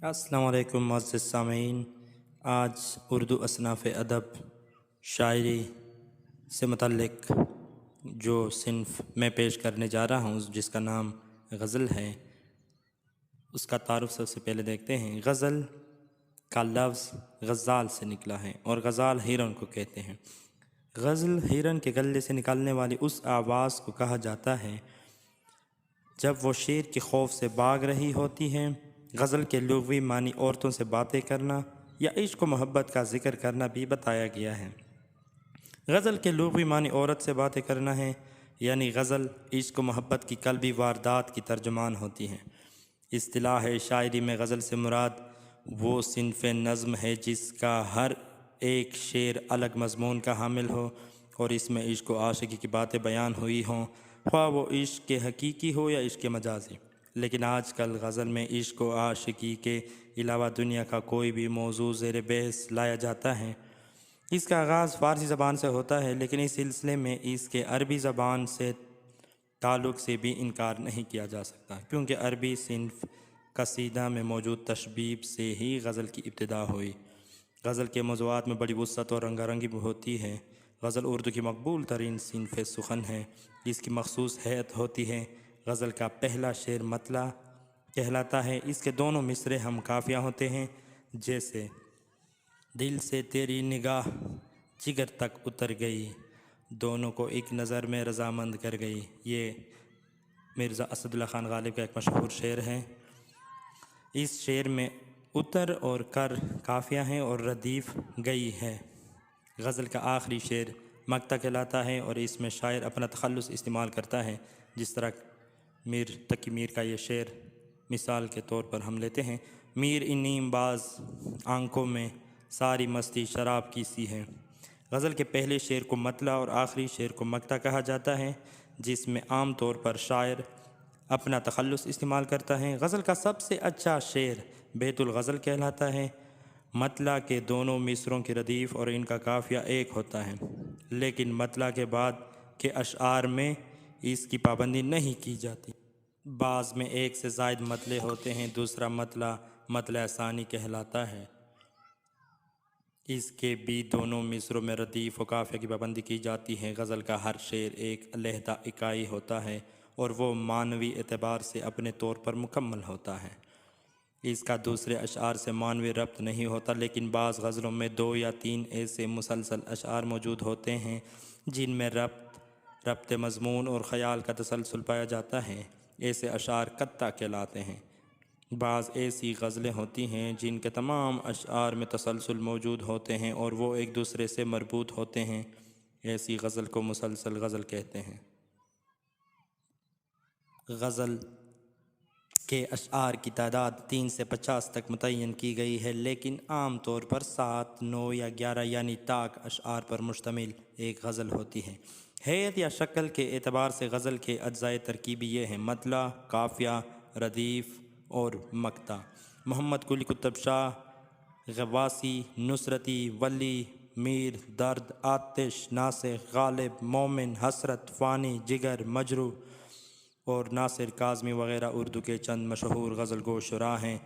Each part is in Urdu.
السلام علیکم معزز سامعین، آج اردو اصناف ادب شاعری سے متعلق جو صنف میں پیش کرنے جا رہا ہوں جس کا نام غزل ہے، اس کا تعارف سب سے پہلے دیکھتے ہیں۔ غزل کا لفظ غزال سے نکلا ہے اور غزال ہرن کو کہتے ہیں۔ غزل ہرن کے گلے سے نکالنے والی اس آواز کو کہا جاتا ہے جب وہ شیر کے خوف سے بھاگ رہی ہوتی ہے۔ غزل کے لغوی معنی عورتوں سے باتیں کرنا یا عشق و محبت کا ذکر کرنا بھی بتایا گیا ہے۔ غزل کے لغوی معنی عورت سے باتیں کرنا ہے، یعنی غزل عشق و محبت کی قلبی واردات کی ترجمان ہوتی ہے۔ اصطلاح شاعری میں غزل سے مراد وہ صنف نظم ہے جس کا ہر ایک شعر الگ مضمون کا حامل ہو اور اس میں عشق و عاشقی کی باتیں بیان ہوئی ہوں، خواہ وہ عشق کے حقیقی ہو یا عشق مجازی۔ لیکن آج کل غزل میں عشق و عاشقی کے علاوہ دنیا کا کوئی بھی موضوع زیر بحث لایا جاتا ہے۔ اس کا آغاز فارسی زبان سے ہوتا ہے، لیکن اس سلسلے میں اس کے عربی زبان سے تعلق سے بھی انکار نہیں کیا جا سکتا، کیونکہ عربی صنف قصیدہ میں موجود تشبیب سے ہی غزل کی ابتدا ہوئی۔ غزل کے موضوعات میں بڑی وسعت اور رنگا رنگی ہوتی ہے۔ غزل اردو کی مقبول ترین صنف سخن ہے، اس کی مخصوص حیت ہوتی ہے۔ غزل کا پہلا شعر مطلع کہلاتا ہے۔ اس کے دونوں مصرے ہم قافیہ ہوتے ہیں، جیسے دل سے تیری نگاہ جگر تک اتر گئی، دونوں کو ایک نظر میں رضامند کر گئی۔ یہ مرزا اسد اللہ خان غالب کا ایک مشہور شعر ہے۔ اس شعر میں اتر اور کر قافیہ ہیں اور ردیف گئی ہے۔ غزل کا آخری شعر مقطع کہلاتا ہے اور اس میں شاعر اپنا تخلص استعمال کرتا ہے، جس طرح میر تقی میر کا یہ شعر مثال کے طور پر ہم لیتے ہیں۔ میر ان نیم باز آنکھوں میں ساری مستی شراب کی سی ہے۔ غزل کے پہلے شعر کو مطلع اور آخری شعر کو مقطع کہا جاتا ہے، جس میں عام طور پر شاعر اپنا تخلص استعمال کرتا ہے۔ غزل کا سب سے اچھا شعر بیت الغزل کہلاتا ہے۔ مطلع کے دونوں مصروں کی ردیف اور ان کا قافیہ ایک ہوتا ہے، لیکن مطلع کے بعد کے اشعار میں اس کی پابندی نہیں کی جاتی۔ بعض میں ایک سے زائد مطلع ہوتے ہیں۔ دوسرا مطلع مطلع ثانی کہلاتا ہے۔ اس کے بھی دونوں مصروں میں ردیف و قافیہ کی پابندی کی جاتی ہے۔ غزل کا ہر شعر ایک علیحدہ اکائی ہوتا ہے اور وہ معنوی اعتبار سے اپنے طور پر مکمل ہوتا ہے۔ اس کا دوسرے اشعار سے معنوی ربط نہیں ہوتا، لیکن بعض غزلوں میں 2 یا 3 ایسے مسلسل اشعار موجود ہوتے ہیں جن میں ربط مضمون اور خیال کا تسلسل پایا جاتا ہے۔ ایسے اشعار قطع کہلاتے ہیں۔ بعض ایسی غزلیں ہوتی ہیں جن کے تمام اشعار میں تسلسل موجود ہوتے ہیں اور وہ ایک دوسرے سے مربوط ہوتے ہیں۔ ایسی غزل کو مسلسل غزل کہتے ہیں۔ غزل کے اشعار کی تعداد 3 سے 50 تک متعین کی گئی ہے، لیکن عام طور پر 7، 9 یا 11 یعنی طاق اشعار پر مشتمل ایک غزل ہوتی ہے۔ حیت یا شکل کے اعتبار سے غزل کے اجزاء ترکیبی یہ ہیں: مطلع، قافیہ، ردیف اور مقطع۔ محمد قلی قطب شاہ، غواصی، نصرتی، ولی، میر، درد، آتش، ناسخ، غالب، مومن، حسرت، فانی، جگر، مجروح اور ناصر کاظمی وغیرہ اردو کے چند مشہور غزل گو شعراء ہیں۔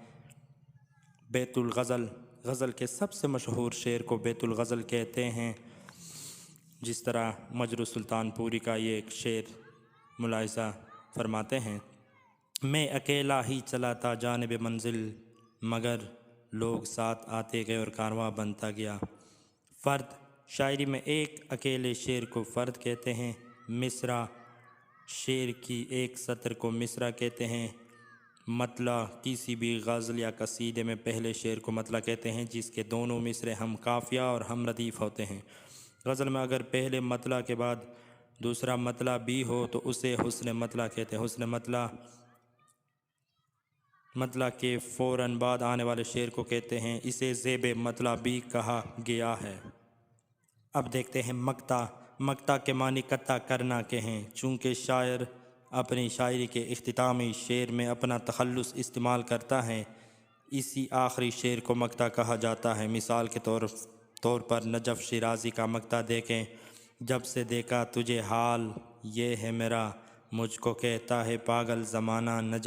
بیت الغزل غزل کے سب سے مشہور شعر کو بیت الغزل کہتے ہیں، جس طرح مجروح سلطان پوری کا یہ ایک شعر ملاحظہ فرماتے ہیں: میں اکیلا ہی چلا تھا جانب منزل، مگر لوگ ساتھ آتے گئے اور کارواں بنتا گیا۔ فرد شاعری میں ایک اکیلے شعر کو فرد کہتے ہیں۔ مصرع شعر کی ایک سطر کو مصرع کہتے ہیں۔ مطلع کسی بھی غزل یا قصیدے میں پہلے شعر کو مطلع کہتے ہیں، جس کے دونوں مصرے ہم قافیہ اور ہم ردیف ہوتے ہیں۔ غزل میں اگر پہلے مطلع کے بعد دوسرا مطلع بھی ہو تو اسے حسن مطلع کہتے ہیں۔ حسن مطلع کے فوراً بعد آنے والے شعر کو کہتے ہیں۔ اسے زیب مطلع بھی کہا گیا ہے۔ اب دیکھتے ہیں مقطع۔ مقطع کے معنی قطع کرنا کے ہیں۔ چونکہ شاعر اپنی شاعری کے اختتامی شعر میں اپنا تخلص استعمال کرتا ہے، اسی آخری شعر کو مقطع کہا جاتا ہے۔ مثال کے طور پر نجف شیرازی کا مقطع دیکھیں: جب سے دیکھا تجھے حال یہ ہے میرا، مجھ کو کہتا ہے پاگل زمانہ۔ نجف